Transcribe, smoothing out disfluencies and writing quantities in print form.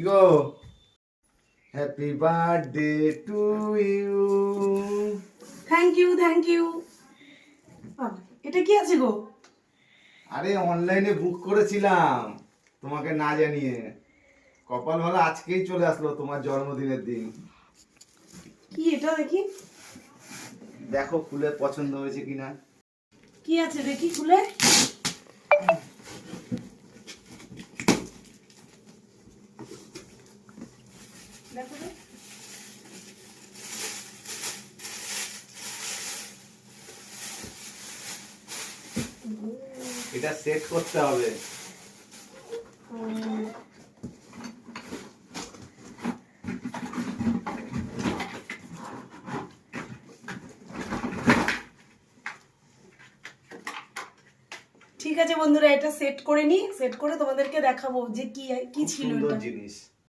Go, happy birthday to you. Thank you thank you. এটা কি আছে গো? আরে অনলাইনে বুক করেছিলাম তোমাকে না জানিয়ে। কপাল ভালো আজকেই চলে আসলো তোমার জন্মদিনের দিন। কি এটা দেখি? দেখো খুলে পছন্দ হয়েছে কিনা। কি আছে দেখি খুলে। দেখো তো। এটা সেট করতে হবে। ঠিক আছে বন্ধুরা, এটা সেট করে নি, সেট করে তোমাদেরকে দেখাবো যে কি কি খুব ছিল সুন্দর এটা। জিনিস।